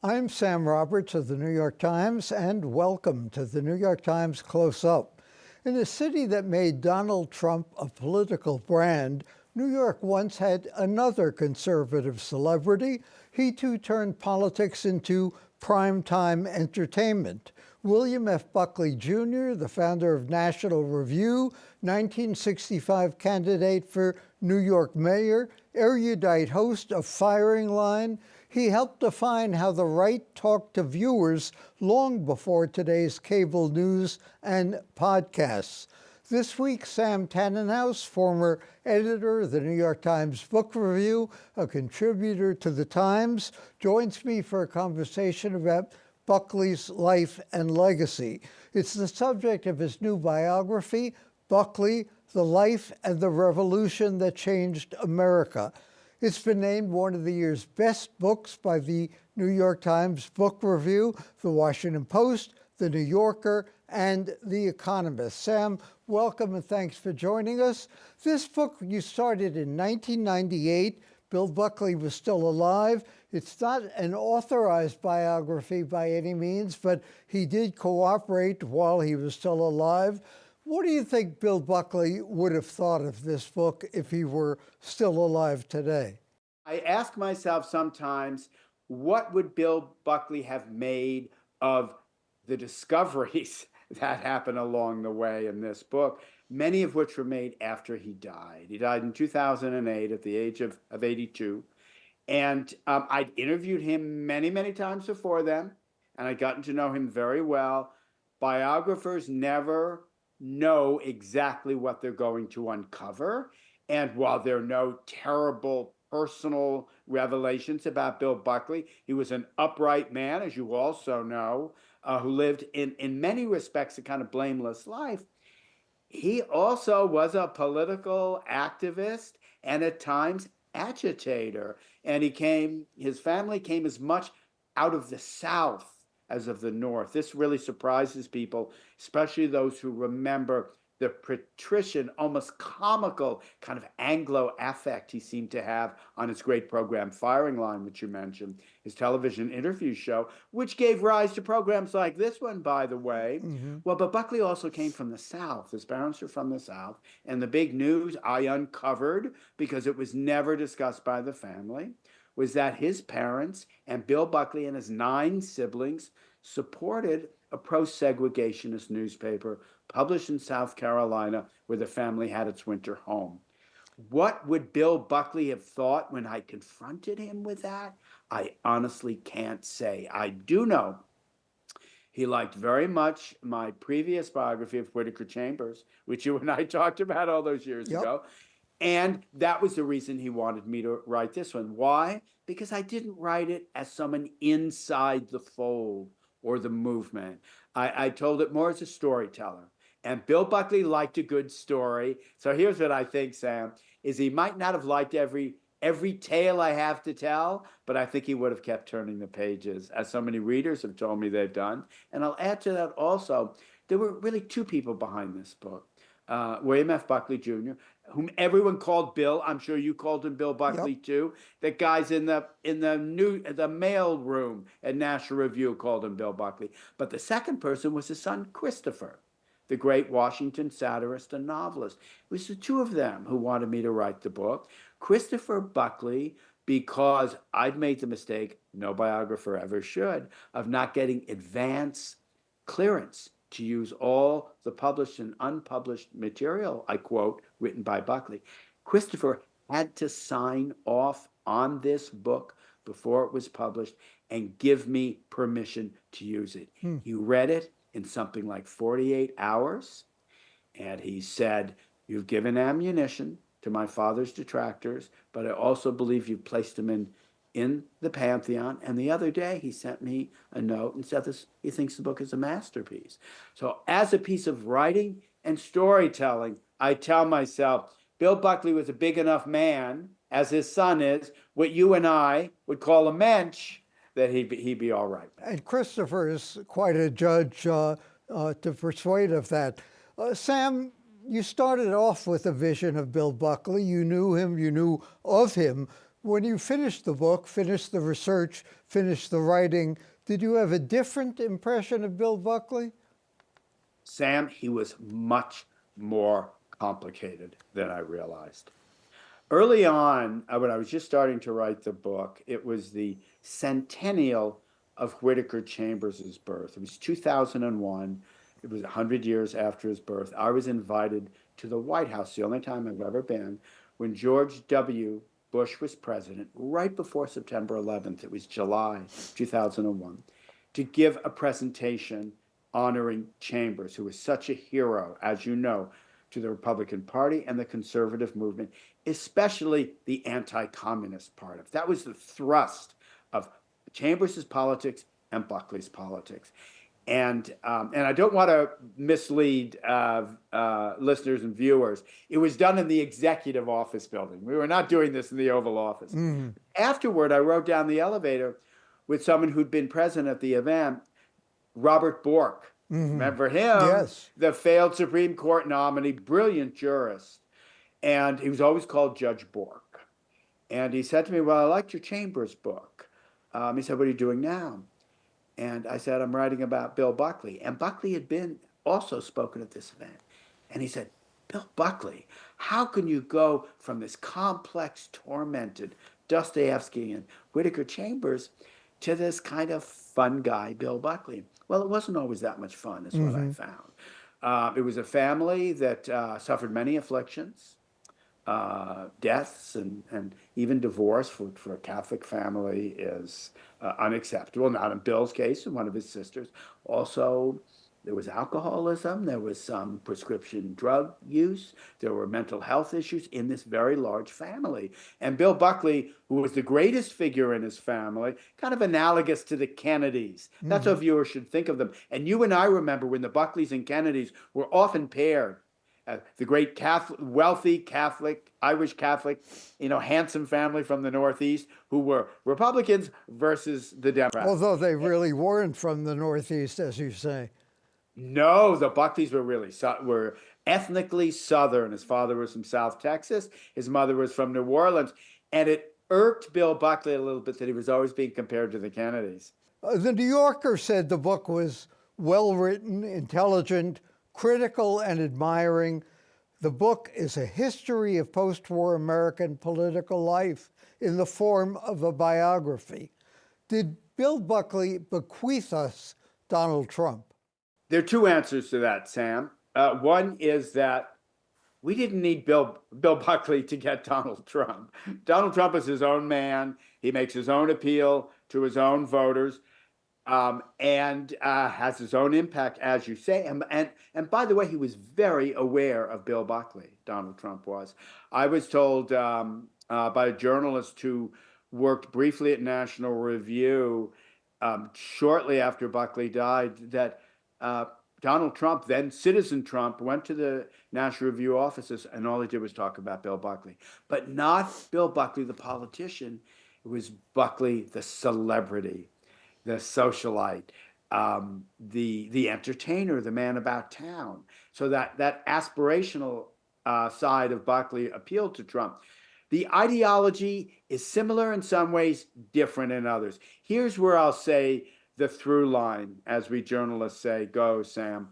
I'm Sam Roberts of the New York Times, and welcome to the New York Times Close-Up. In a city that made Donald Trump a political brand, New York once had another conservative celebrity. He too turned politics into primetime entertainment. William F. Buckley Jr., the founder of National Review, 1965 candidate for New York mayor, erudite host of Firing Line, he helped define how the right talked to viewers long before today's cable news and podcasts. This week, Sam Tanenhaus, former editor of the New York Times Book Review, a contributor to the Times, joins me for a conversation about Buckley's life and legacy. It's the subject of his new biography, Buckley, The Life and the Revolution That Changed America. It's been named one of the year's best books by the New York Times Book Review, The Washington Post, The New Yorker, and The Economist. Sam, welcome and thanks for joining us. This book you started in 1998. Bill Buckley was still alive. It's not an authorized biography by any means, but he did cooperate while he was still alive. What do you think Bill Buckley would have thought of this book if he were still alive today? I ask myself sometimes, what would Bill Buckley have made of the discoveries that happened along the way in this book, many of which were made after he died. He died in 2008 at the age of 82. And I'd interviewed him many, many times before then, and I'd gotten to know him very well. Biographers never know exactly what they're going to uncover. And while there are no terrible personal revelations about Bill Buckley, he was an upright man, as you also know, who lived in many respects a kind of blameless life. He also was a political activist and at times agitator. And his family came as much out of the South as of the North. This really surprises people, especially those who remember the patrician, almost comical kind of Anglo affect he seemed to have on his great program Firing Line, which you mentioned, his television interview show, which gave rise to programs like this one, by the way. Well, but Buckley also came from the South. His parents were from the South. And the big news I uncovered, because it was never discussed by the family, was that his parents and Bill Buckley and his 9 siblings supported a pro-segregationist newspaper published in South Carolina, where the family had its winter home. What would Bill Buckley have thought when I confronted him with that? I honestly can't say. I do know he liked very much my previous biography of Whittaker Chambers, which you and I talked about all those years ago. And that was the reason he wanted me to write this one. Why? Because I didn't write it as someone inside the fold or the movement. I told it more as a storyteller. And Bill Buckley liked a good story. So here's what I think, Sam, is he might not have liked every tale I have to tell, but I think he would have kept turning the pages, as so many readers have told me they've done. And I'll add to that also, there were really 2 people behind this book. William F. Buckley Jr., whom everyone called Bill. I'm sure you called him Bill Buckley too. The guys in the mail room at National Review called him Bill Buckley. But the second person was his son, Christopher, the great Washington satirist and novelist. It was the 2 of them who wanted me to write the book. Christopher Buckley, because I'd made the mistake, no biographer ever should, of not getting advance clearance to use all the published and unpublished material, I quote, written by Buckley. Christopher had to sign off on this book before it was published and give me permission to use it. He read it in something like 48 hours, and he said, "You've given ammunition to my father's detractors, but I also believe you've placed him in the Pantheon." And the other day he sent me a note and said he thinks the book is a masterpiece. So as a piece of writing and storytelling, I tell myself, Bill Buckley was a big enough man, as his son is, what you and I would call a mensch, that he'd be all right. And Christopher is quite a judge to persuade of that. Sam, you started off with a vision of Bill Buckley. You knew him, you knew of him. When you finished the book, finished the research, finished the writing, did you have a different impression of Bill Buckley? Sam, he was much more complicated than I realized. Early on, when I was just starting to write the book, it was the centennial of Whittaker Chambers's birth. It was 2001. It was 100 years after his birth. I was invited to the White House, the only time I've ever been, when George W. Bush was president, right before September 11th. It was July 2001, to give a presentation honoring Chambers, who was such a hero, as you know, to the Republican Party and the conservative movement, especially the anti-communist part of it. That was the thrust of Chambers's politics and Buckley's politics. And I don't want to mislead listeners and viewers. It was done in the executive office building. We were not doing this in the Oval Office. Mm. Afterward, I rode down the elevator with someone who'd been present at the event, Robert Bork. Mm-hmm. Remember him? Yes. The failed Supreme Court nominee, brilliant jurist. And he was always called Judge Bork. And he said to me, well, I liked your Chambers book. He said, what are you doing now? And I said, I'm writing about Bill Buckley. And Buckley had been also spoken at this event. And he said, Bill Buckley, how can you go from this complex, tormented Dostoevsky and Whittaker Chambers to this kind of fun guy, Bill Buckley? Well, it wasn't always that much fun, is what I found. It was a family that suffered many afflictions, deaths, and even divorce for a Catholic family is unacceptable. Not in Bill's case, and one of his sisters. Also, there was alcoholism, there was some prescription drug use, there were mental health issues in this very large family. And Bill Buckley, who was the greatest figure in his family, kind of analogous to the Kennedys. That's how viewers should think of them. And you and I remember when the Buckleys and Kennedys were often paired. The great Catholic, wealthy Catholic, Irish Catholic, handsome family from the Northeast who were Republicans versus the Democrats. Although they really weren't from the Northeast, as you say. No, the Buckleys were ethnically Southern. His father was from South Texas. His mother was from New Orleans. And it irked Bill Buckley a little bit that he was always being compared to the Kennedys. The New Yorker said the book was well-written, intelligent, critical, and admiring. The book is a history of post-war American political life in the form of a biography. Did Bill Buckley bequeath us Donald Trump? There are two answers to that, Sam. One is that we didn't need Bill Buckley to get Donald Trump. Donald Trump is his own man. He makes his own appeal to his own voters. And has his own impact, as you say. And by the way, he was very aware of Bill Buckley, Donald Trump was. I was told by a journalist who worked briefly at National Review shortly after Buckley died that Donald Trump, then Citizen Trump, went to the National Review offices and all he did was talk about Bill Buckley. But not Bill Buckley, the politician. It was Buckley, the celebrity, the socialite, the entertainer, the man about town. So that aspirational side of Buckley appealed to Trump. The ideology is similar in some ways, different in others. Here's where I'll say the through line, as we journalists say, go, Sam.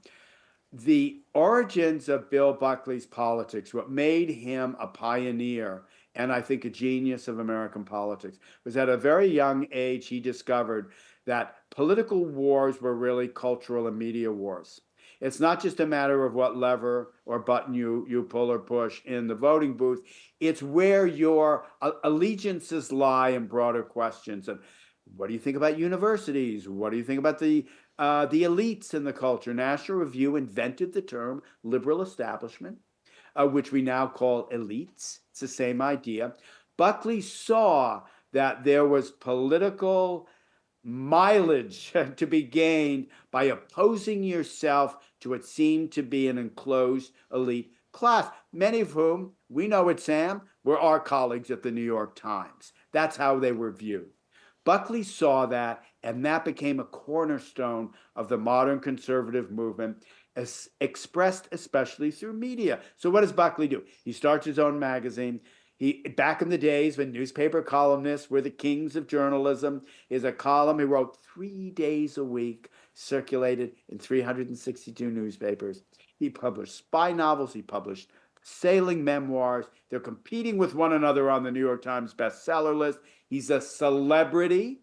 The origins of Bill Buckley's politics, what made him a pioneer and I think a genius of American politics, was at a very young age he discovered that political wars were really cultural and media wars. It's not just a matter of what lever or button you pull or push in the voting booth. It's where your allegiances lie in broader questions. And what do you think about universities? What do you think about the elites in the culture? National Review invented the term liberal establishment, which we now call elites. It's the same idea. Buckley saw that there was political mileage to be gained by opposing yourself to what seemed to be an enclosed elite class, many of whom, we know it, Sam, were our colleagues at the New York Times. That's how they were viewed. Buckley saw that, and that became a cornerstone of the modern conservative movement, as expressed especially through media. So what does Buckley do? He starts his own magazine. Back in the days when newspaper columnists were the kings of journalism, is a column he wrote 3 days a week, circulated in 362 newspapers. He published spy novels. He published sailing memoirs. They're competing with one another on the New York Times bestseller list. He's a celebrity.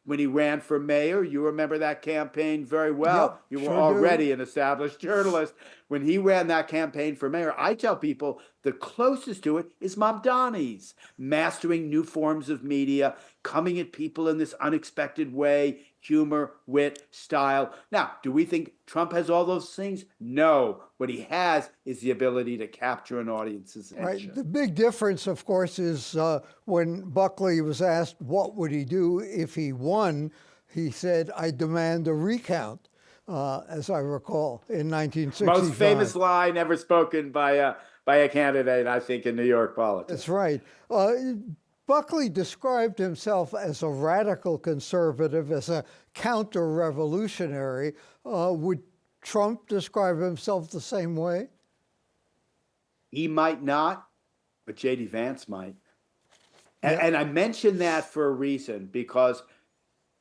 When he ran for mayor, you remember that campaign very well. Yep, You were sure do. already an established journalist. When he ran that campaign for mayor, I tell people the closest to it is Mamdani's, mastering new forms of media, coming at people in this unexpected way, humor, wit, style. Now, do we think Trump has all those things? No. What he has is the ability to capture an audience's attention. Right. The big difference, of course, is when Buckley was asked what would he do if he won, he said, "I demand a recount," as I recall, in 1965. Most famous line ever spoken by a candidate, I think, in New York politics. That's right. Buckley described himself as a radical conservative, as a counter-revolutionary. Would Trump describe himself the same way? He might not, but J.D. Vance might. And I mention that for a reason, because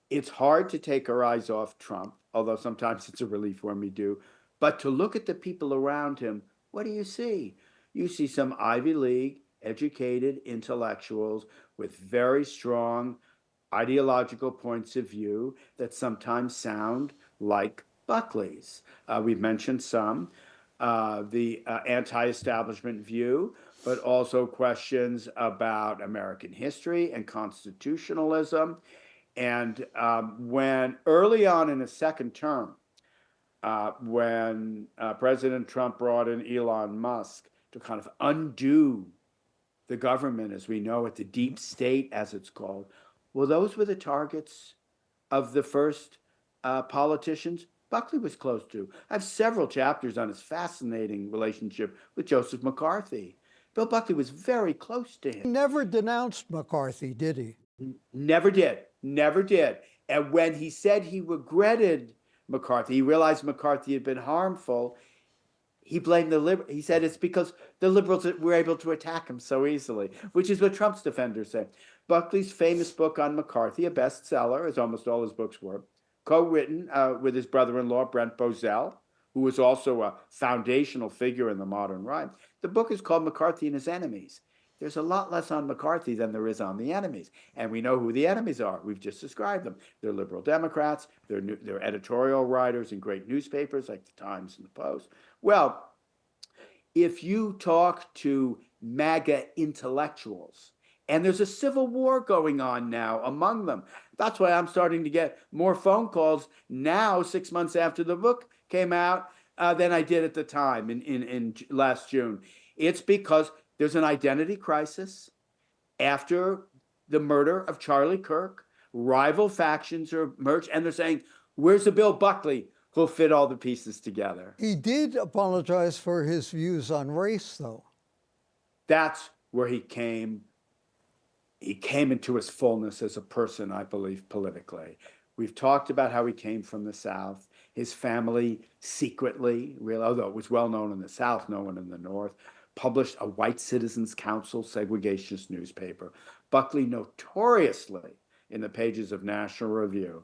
it's hard to take our eyes off Trump, although sometimes it's a relief when we do. But to look at the people around him, what do you see? You see some Ivy League educated intellectuals with very strong ideological points of view that sometimes sound like Buckley's. We've mentioned some, the anti-establishment view, but also questions about American history and constitutionalism. And when early on in his second term, when President Trump brought in Elon Musk to kind of undo the government as we know it, the deep state as it's called, well, those were the targets of the first politicians Buckley was close to. I have several chapters on his fascinating relationship with Joseph McCarthy. Bill Buckley was very close to him. He never denounced McCarthy, did he? Never did. Never did. And when he said he regretted McCarthy, he realized McCarthy had been harmful, he blamed the liberals. He said it's because the liberals were able to attack him so easily, which is what Trump's defenders say. Buckley's famous book on McCarthy, a bestseller, as almost all his books were, co-written with his brother-in-law, Brent Bozell, who was also a foundational figure in the modern right. The book is called McCarthy and His Enemies. There's a lot less on McCarthy than there is on the enemies. And we know who the enemies are. We've just described them. They're liberal Democrats. They're editorial writers in great newspapers like the Times and the Post. Well, if you talk to MAGA intellectuals, and there's a civil war going on now among them. That's why I'm starting to get more phone calls now, 6 months after the book came out, than I did at the time in last June. It's because there's an identity crisis after the murder of Charlie Kirk. Rival factions are merged, and they're saying, where's the Bill Buckley who'll fit all the pieces together? He did apologize for his views on race, though. That's where he came into his fullness as a person, I believe, politically. We've talked about how he came from the South. His family secretly, although it was well known in the South, no one in the North, published a White Citizens Council segregationist newspaper. Buckley notoriously, in the pages of National Review,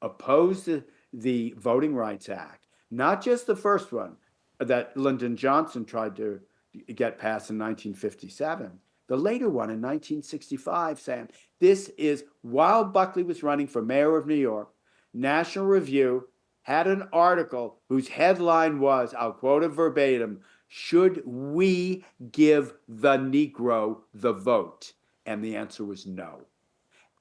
opposed the Voting Rights Act, not just the first one that Lyndon Johnson tried to get passed in 1957, the later one in 1965, Sam. This is while Buckley was running for mayor of New York. National Review had an article whose headline was, I'll quote it verbatim, "Should we give the Negro the vote?" And the answer was no.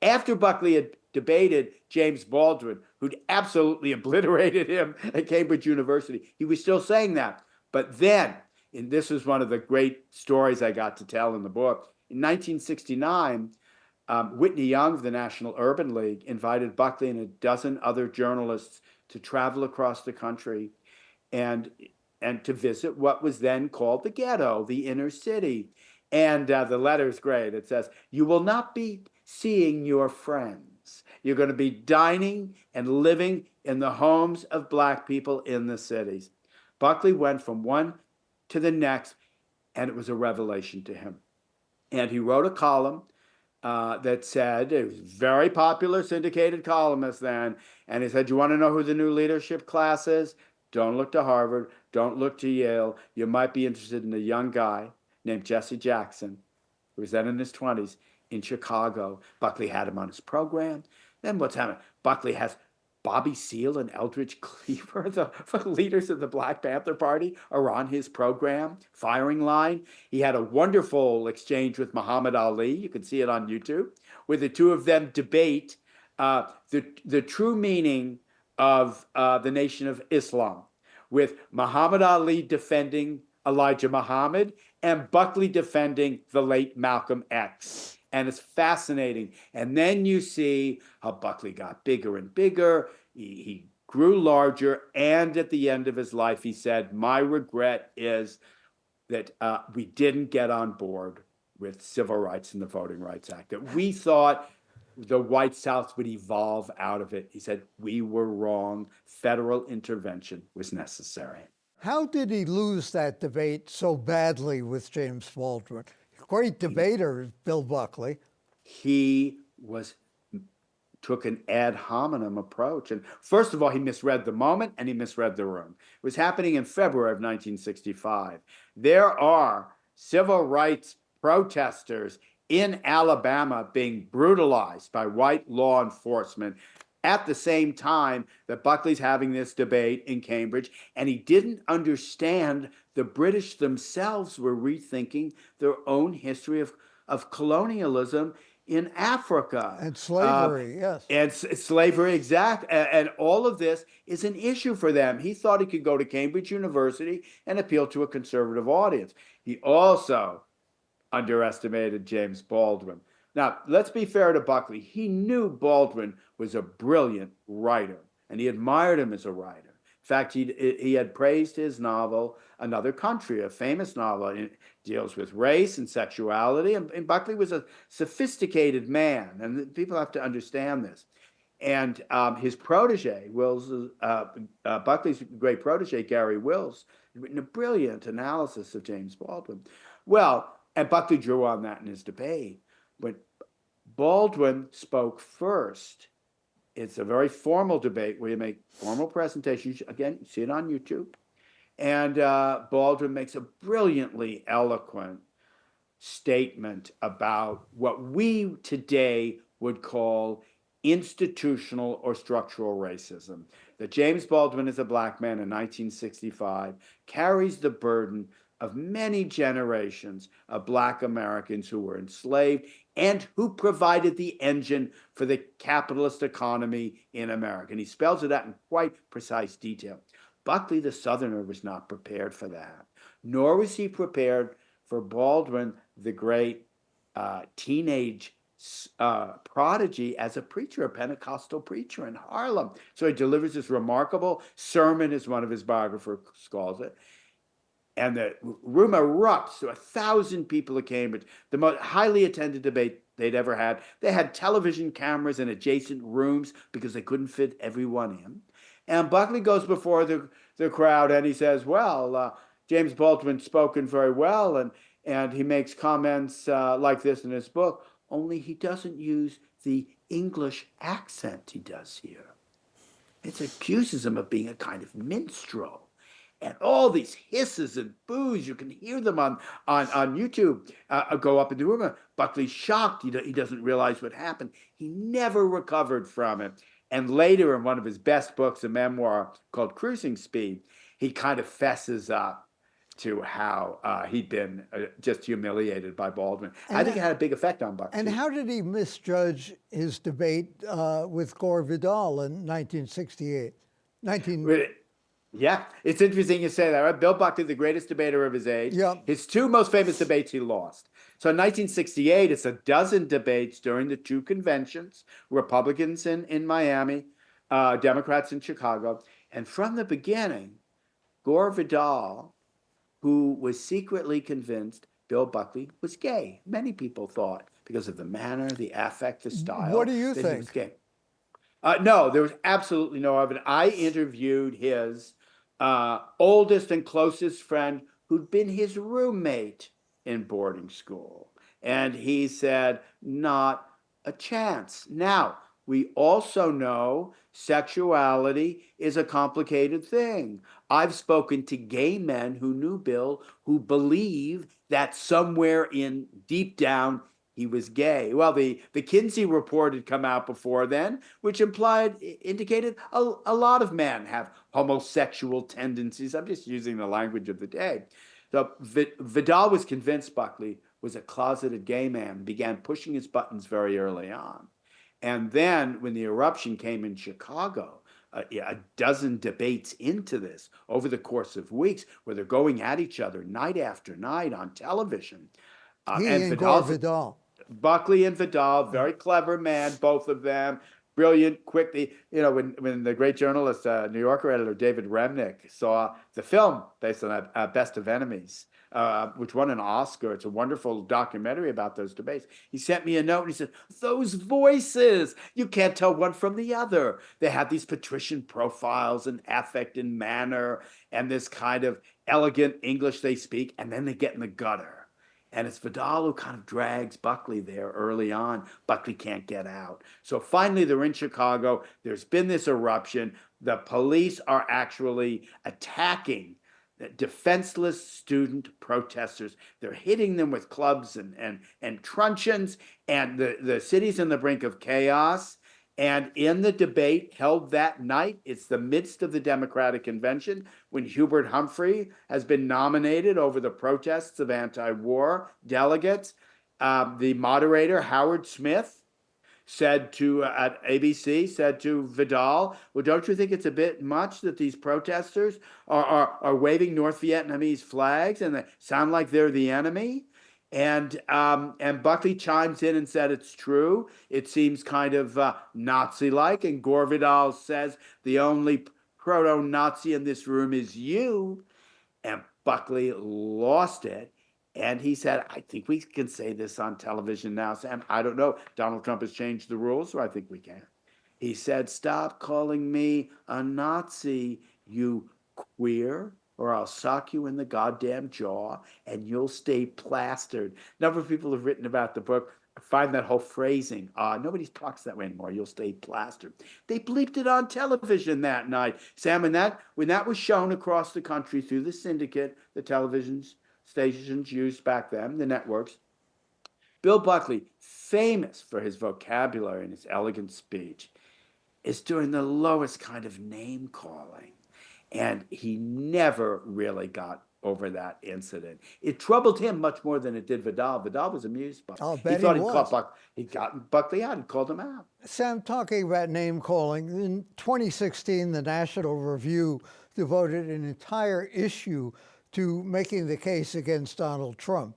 After Buckley had debated James Baldwin, who'd absolutely obliterated him at Cambridge University, he was still saying that. But then, and this is one of the great stories I got to tell in the book, in 1969, Whitney Young of the National Urban League invited Buckley and a dozen other journalists to travel across the country and to visit what was then called the ghetto, the inner city. And the letter's great. It says, "You will not be seeing your friends. You're going to be dining and living in the homes of Black people in the cities." Buckley went from one to the next, and it was a revelation to him. And he wrote a column that said, it was a very popular syndicated columnist then, and he said, you want to know who the new leadership class is? Don't look to Harvard, don't look to Yale. You might be interested in a young guy named Jesse Jackson, who was then in his 20s, in Chicago. Buckley had him on his program. Then what's happening? Buckley has Bobby Seale and Eldridge Cleaver, the leaders of the Black Panther Party, are on his program, firing line. He had a wonderful exchange with Muhammad Ali. You can see it on YouTube, where the two of them debate the true meaning of the Nation of Islam, with Muhammad Ali defending Elijah Muhammad and Buckley defending the late Malcolm X. And it's fascinating. And then you see how Buckley got bigger and bigger. He grew larger. And at the end of his life, he said, my regret is that we didn't get on board with civil rights and the Voting Rights Act, that we thought the white South would evolve out of it. He said, we were wrong. Federal intervention was necessary. How did he lose that debate so badly with James Baldwin? Great debater, Bill Buckley. He took an ad hominem approach. And first of all, he misread the moment and he misread the room. It was happening in February of 1965. There are civil rights protesters in Alabama being brutalized by white law enforcement at the same time that Buckley's having this debate in Cambridge, and he didn't understand the British themselves were rethinking their own history of colonialism in Africa. And slavery, yes. And slavery, exact. And all of this is an issue for them. He thought he could go to Cambridge University and appeal to a conservative audience. He also underestimated James Baldwin. Now, let's be fair to Buckley. He knew Baldwin was a brilliant writer, and he admired him as a writer. In fact, he had praised his novel, Another Country, a famous novel. It deals with race and sexuality, and Buckley was a sophisticated man, and people have to understand this. And his protege, Buckley's great protege, Gary Wills, had written a brilliant analysis of James Baldwin. Well, and Buckley drew on that in his debate. But Baldwin spoke first. It's a very formal debate where you make formal presentations. Again, you see it on YouTube. And Baldwin makes a brilliantly eloquent statement about what we today would call institutional or structural racism. That James Baldwin, as a black man in 1965, carries the burden of many generations of Black Americans who were enslaved and who provided the engine for the capitalist economy in America. And he spells it out in quite precise detail. Buckley, the Southerner, was not prepared for that, nor was he prepared for Baldwin, the great teenage prodigy, as a preacher, a Pentecostal preacher in Harlem. So he delivers this remarkable sermon, as one of his biographers calls it. And the room erupts to 1,000 people at Cambridge, the most highly attended debate they'd ever had. They had television cameras in adjacent rooms because they couldn't fit everyone in. And Buckley goes before the crowd and he says, well, James Baldwin's spoken very well, and he makes comments like this in his book, only he doesn't use the English accent he does here. It accuses him of being a kind of minstrel. And all these hisses and boos, you can hear them on YouTube, go up in the room. Buckley's shocked. He doesn't realize what happened. He never recovered from it. And later, in one of his best books, a memoir called Cruising Speed, he kind of fesses up to how he'd been just humiliated by Baldwin. And I think it had a big effect on Buckley. And how did he misjudge his debate with Gore-Vidal in 1968? Yeah, it's interesting you say that, right? Bill Buckley, the greatest debater of his age. Yeah. His two most famous debates he lost. So in 1968, it's a dozen debates during the two conventions, Republicans in Miami, Democrats in Chicago. And from the beginning, Gore-Vidal, who was secretly convinced Bill Buckley was gay. Many people thought, because of the manner, the affect, the style. What do you that think? He was gay. No, there was absolutely no evidence. I interviewed his oldest and closest friend, who'd been his roommate in boarding school. And he said, not a chance. Now, we also know sexuality is a complicated thing. I've spoken to gay men who knew Bill who believe that somewhere in deep down he was gay. Well, the Kinsey report had come out before then, which indicated a lot of men have homosexual tendencies. I'm just using the language of the day. So Vidal was convinced Buckley was a closeted gay man, began pushing his buttons very early on. And then when the eruption came in Chicago, a dozen debates into this over the course of weeks, where they're going at each other night after night on television. He And and Gore Vidal's Vidal. Buckley and Vidal, very clever man, both of them, brilliant, quick. When the great journalist, New Yorker editor David Remnick saw the film based on Best of Enemies, which won an Oscar. It's a wonderful documentary about those debates. He sent me a note and he said, those voices, you can't tell one from the other. They have these patrician profiles and affect and manner and this kind of elegant English they speak, and then they get in the gutter. And it's Vidal who kind of drags Buckley there early on. Buckley can't get out. So finally, they're in Chicago. There's been this eruption. The police are actually attacking defenseless student protesters. They're hitting them with clubs and truncheons, and the city's on the brink of chaos. And in the debate held that night, it's the midst of the Democratic Convention when Hubert Humphrey has been nominated over the protests of anti-war delegates. The moderator, Howard Smith, said to at ABC, said to Vidal, well, don't you think it's a bit much that these protesters are waving North Vietnamese flags and they sound like they're the enemy? And Buckley chimes in and said it's true. It seems kind of Nazi-like. And Gore Vidal says the only proto-Nazi in this room is you. And Buckley lost it. And he said, I think we can say this on television now, Sam. I don't know. Donald Trump has changed the rules, so I think we can. He said, stop calling me a Nazi, you queer, or I'll sock you in the goddamn jaw and you'll stay plastered. A number of people have written about the book. I find that whole phrasing nobody talks that way anymore. You'll stay plastered. They bleeped it on television that night, Sam. And when that was shown across the country through the syndicate, the television stations used back then, the networks, Bill Buckley, famous for his vocabulary and his elegant speech, is doing the lowest kind of name calling. And he never really got over that incident. It troubled him much more than it did Vidal. Vidal was amused by it. I'll He bet thought he was. he'd gotten Buckley out and called him out. Sam, talking about name calling, in 2016, the National Review devoted an entire issue to making the case against Donald Trump.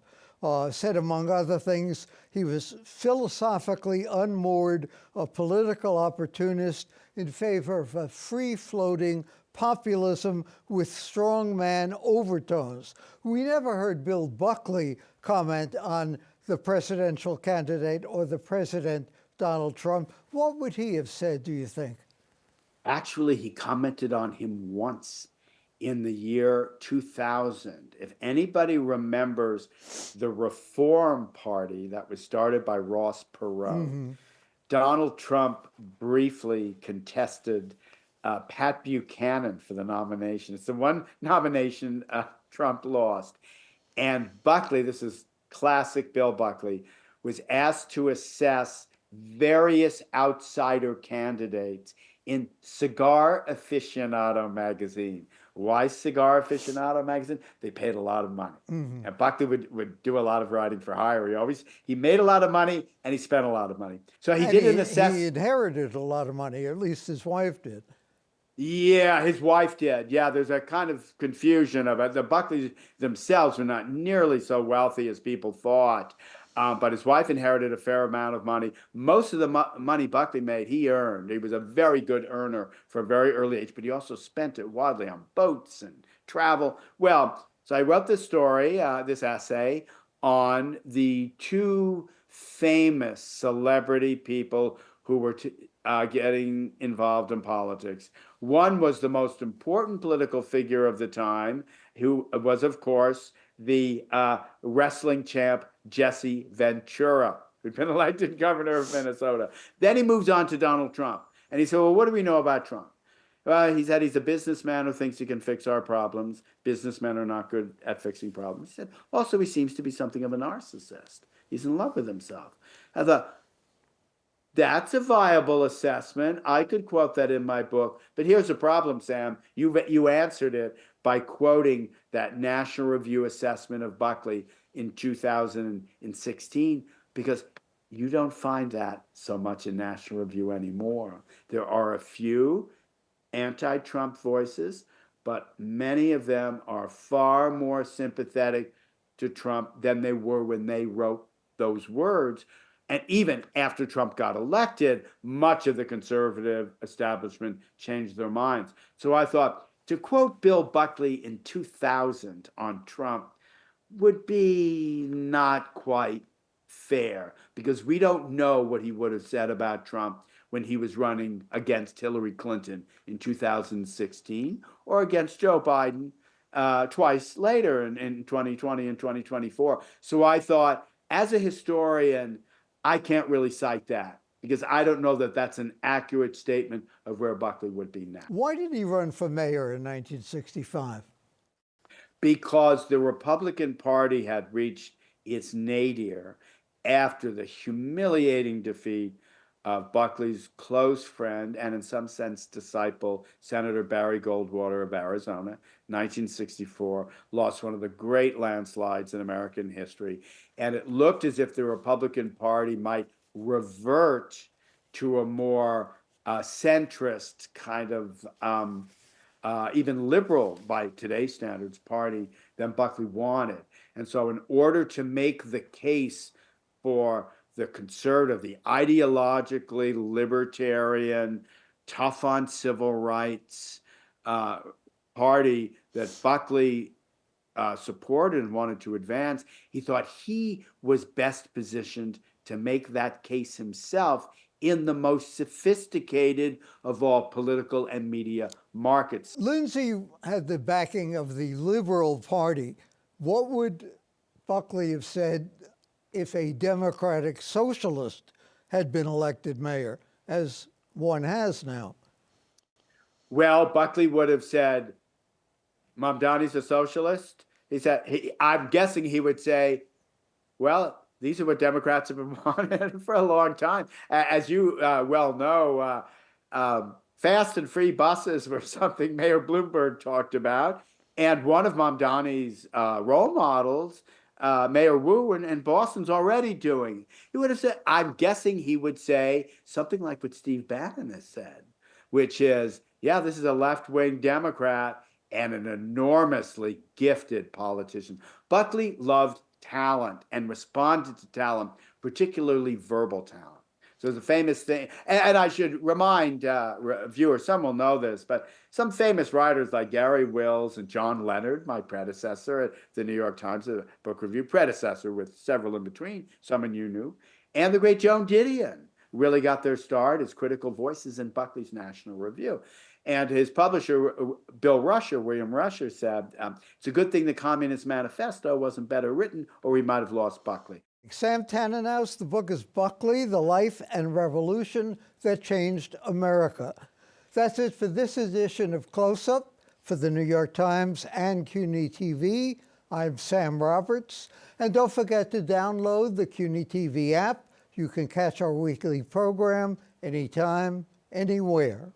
Said, among other things, he was philosophically unmoored, a political opportunist in favor of a free-floating populism with strongman overtones. We never heard Bill Buckley comment on the presidential candidate or the president, Donald Trump. What would he have said, do you think? Actually, he commented on him once in the year 2000. If anybody remembers the Reform Party that was started by Ross Perot, Donald Trump briefly contested Pat Buchanan for the nomination. It's the one nomination Trump lost. And Buckley, this is classic Bill Buckley, was asked to assess various outsider candidates in Cigar Aficionado magazine. Why Cigar Aficionado magazine? They paid a lot of money. And Buckley would do a lot of writing for hire. He made a lot of money and he spent a lot of money. So he did an assessment. He inherited a lot of money, at least his wife did. Yeah, his wife did. Yeah, there's a kind of confusion of it. The Buckleys themselves were not nearly so wealthy as people thought. But his wife inherited a fair amount of money. Most of the money Buckley made, he earned. He was a very good earner for a very early age, but he also spent it wildly on boats and travel. Well, so I wrote this story, this essay, on the two famous celebrity people who were getting involved in politics. One was the most important political figure of the time, who was, of course, the wrestling champ Jesse Ventura, who'd been elected governor of Minnesota. Then he moves on to Donald Trump. And he said, well, what do we know about Trump? He said he's a businessman who thinks he can fix our problems. Businessmen are not good at fixing problems. He said, also, he seems to be something of a narcissist. He's in love with himself. I thought, that's a viable assessment. I could quote that in my book. But here's the problem, Sam. You answered it by quoting that National Review assessment of Buckley in 2016, because you don't find that so much in National Review anymore. There are a few anti-Trump voices, but many of them are far more sympathetic to Trump than they were when they wrote those words. And even after Trump got elected, much of the conservative establishment changed their minds. So I thought to quote Bill Buckley in 2000 on Trump would be not quite fair, because we don't know what he would have said about Trump when he was running against Hillary Clinton in 2016 or against Joe Biden twice later in 2020 and 2024. So I thought, as a historian, I can't really cite that, because I don't know that that's an accurate statement of where Buckley would be now. Why did he run for mayor in 1965? Because the Republican Party had reached its nadir after the humiliating defeat of Buckley's close friend and in some sense disciple, Senator Barry Goldwater of Arizona, 1964, lost one of the great landslides in American history. And it looked as if the Republican Party might revert to a more centrist kind of even liberal by today's standards party than Buckley wanted. And so in order to make the case for the conservative, the ideologically libertarian, tough on civil rights party that Buckley supported and wanted to advance, he thought he was best positioned to make that case himself in the most sophisticated of all political and media markets. Lindsay had the backing of the Liberal Party. What would Buckley have said if a democratic-socialist had been elected mayor, as one has now? Well, Buckley would have said, Mamdani's a socialist. He said, I'm guessing he would say, well, these are what Democrats have been wanting for a long time. As you well know, fast and free buses were something Mayor Bloomberg talked about. And one of Mamdani's role models, Mayor Wu in Boston's already doing. He would have said, I'm guessing he would say something like what Steve Bannon has said, which is, yeah, this is a left-wing Democrat and an enormously gifted politician. Buckley loved talent and responded to talent, particularly verbal talent. So the famous thing, and I should remind viewers, some will know this, but some famous writers like Gary Wills and John Leonard, my predecessor at the New York Times Book Review, predecessor with several in between, some you knew, and the great Joan Didion really got their start as critical voices in Buckley's National Review. And his publisher, William Rusher, said, it's a good thing the Communist Manifesto wasn't better written, or we might have lost Buckley. Sam Tanenhaus, the book is Buckley, The Life and Revolution That Changed America. That's it for this edition of Close Up. For the New York Times and CUNY TV, I'm Sam Roberts. And don't forget to download the CUNY TV app. You can catch our weekly program anytime, anywhere.